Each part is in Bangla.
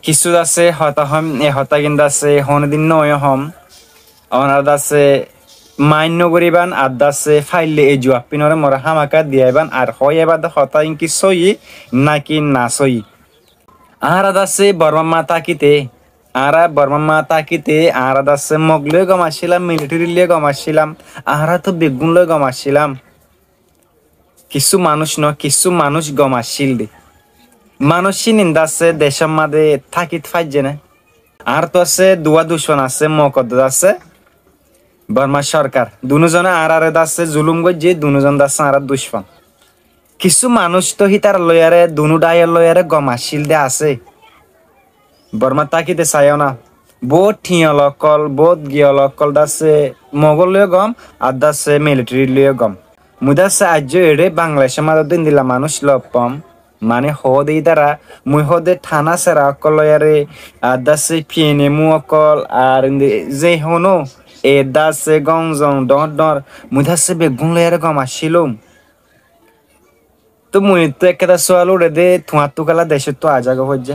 কিছু আছে হতা হম এ হতা কিন্তু আছে হনদিন নয় হম অনার আছে মান্য করিবান আর দাসে ফাইলে এই জুয়াপিনরে মরা হামাকা দিয়াইবান আর হয় এবার হতা ইনকি সই নাকি না সই আর দাসে বর্মা মা তাকিতে আরা বর্মা মা তাকিতে আর দাসে মগলে গমাছিলাম মিলিটারি লিয়ে গমাছিলাম আরা তো বেগুন লয়ে গমাছিলাম কিছু মানুষ ন কিছু মানুষ গমাছিল দে মানুষই নিন্দা আছে দেশের মাঝে থাকিত ফাইজে না আর তো আছে দুয়া দুশ্মন আছে মকদ্দ আছে বর্মা সরকার দুজনে আর দাসে জুলুম গজ্জে দুজন দাসে আর দুশ্মন কিছু মানুষ তো হিতার লয়ারে দুনু ডায়ের লয়ারে গমাশিল দে আছে বর্মা তাকিতে চাইও না বহুত ঠিয়ল অকল বহুত গিয়ল অকল দাসে মগল লয়ে গম আর দাসে মিলিটারি লয়ে গম মুদাসে আজ এড়ে বাংলাদেশের মাঝে দিন দিলা মানুষ লপম মানে হদে দ্বারা মুই হদে থানা সেরা অকল লয়ারে আর দাসে পিএনএ মু অকল আর যে হনো এ দাসে গংজং ডর ডর মুদাসে বেগুন লয়ারে গমাশিলুম তো মুই তো একটা সোয়াল উড়ে দে তোমার তো কালা দেশে তো আজাগ হচ্ছে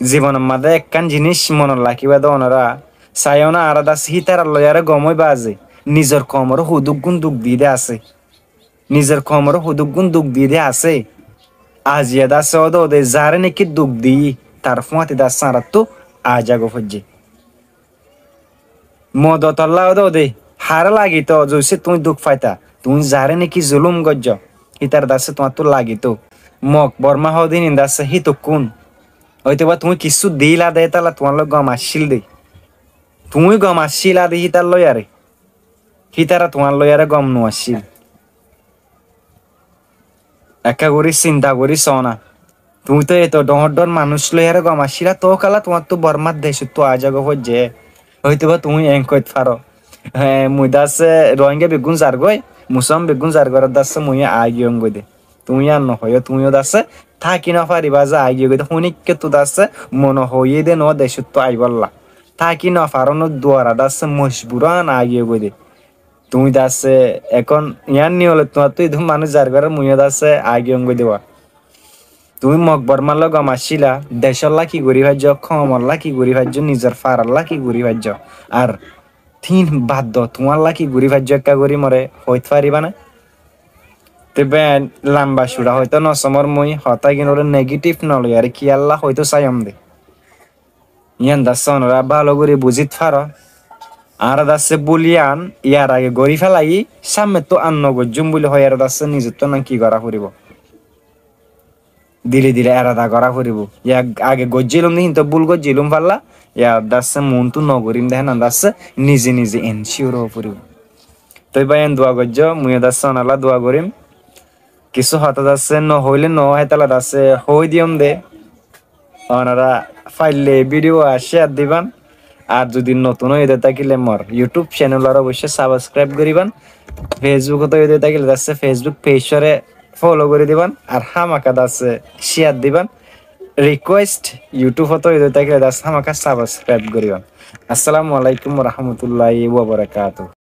জীবনের মাঝে একখান জিনিস মনে রাখিবা দে ওনারা চাইও না আর দাস হিতার লয়ারে গমই বাজে নিজের কমর হুদুক গুণ দুঃখ দিয়ে আছে নিজের কমর হুদুক গুণ দুঃখ দিয়ে আছে আজিয়া দাস ওদে যারে নাকি দুঃখ দিই তার ফুয়াতে দাস সারা তো আজাগ হচ্ছে মদতল্লা ওদে হার লাগি তো জৈসে তুমি দুঃখ পাইতা তুমি যারে নাকি জুলুম গজ্জ হিতার দাসে তোমার তো লাগিত মক বর্মা হদিন দাসে হিত কোন হয়তো বা তুমি কিছু দিলা দে তালা তোমার লোক গম আসছিল দে তুমি গম আসছিলা দে হিতার লয়ারে হিতারা তোমার লয়ারে গম নো আসছিল একা করি চিন্তা করি সনা তুমি তো এত ডর ডর মানুষ লয়ারে গম আসছিলা তো কালা তোমার তো বর্মার দেশ তো আজাগ হচ্ছে হয়তো বা তুমি এঙ্কইত পারো হ্যাঁ মুই দাসে রোহিঙ্গা বেগুন যার গই মুসম বেগুন যার ঘর দাসে মুই আগিয়ং গই দে তুমি আর নহয় তুমিও দাসে থাকি না পারিবা যে আগিয়ে গই শুনিকে তো দাসে মনে হইয়ে দে ন দেশ তো আইবল্লা থাকি না পারনো দুয়ারা দাসে মজবুরান আগিয়ে গই দে তুমি দাসে এখন ইয়ার নি হলে তোমার তো ইদম মানুষ যার ঘরে মুইও দাসে আগিয়ং গই দেওয়া তুমি মকবর মারল গমাছিলা দেশল্লা কি করি ভাজ্য খমল্লা কি করি ভাজ্য নিজের ফারাল্লা কি করি ভাজ্য আর তিন বাদ্য তোমাল্লা কি ঘুরি ভাজ্য একা করি মরে হইতে পারিবা না তবে লম্বা সুরা হয়তো নসমর মই হতা কিন নেগেটিভ নলয় আর কি আল্লাহ হয়তো চাইম দে ইয়ান দাস ওরা ভালো করে বুঝিত পার আর দাসে বলিয়ান ইয়ার আগে গড়ি ফেলাই সামনে তো আন্ন গজ্জুম বলে হয় আর দাসে নিজের তো না কি করা করিব ধীরে ধীরে এরাদা করা করিব ইয়া আগে গজ্জিলুম দিন তো ভুল গজ্জিলুম পারলা ইয়া দাসে মন তো নগরিম দেখেন দাসে নিজে নিজে এনশিওর হয়ে পড়িব তই ভাই এন দোয়া গজ্জ মুই দাসে অনালা দোয়া করিম কিছু হতা দাসে ন হইলে ন হেতালা দাসে হই দিয়ম দে ওনারা ফাইলে ভিডিও শেয়ার দিবান আর যদি নতুন হয়ে থাকিলে মোর ইউটিউব চ্যানেল আর অবশ্যই সাবস্ক্রাইব করিবান ফেসবুকত হয়ে থাকিলে দাসে ফেসবুক পেজরে ফলো করে দিবান আর হামাকা দাসে শেয়ার দিবান রিকোয়েস্ট ইউটিউবত হয়ে থাকিলে দাসে হামাকা সাবস্ক্রাইব করিবান আসসালামু আলাইকুম ওয়া রাহমাতুল্লাহি ওয়া বারাকাতুহু।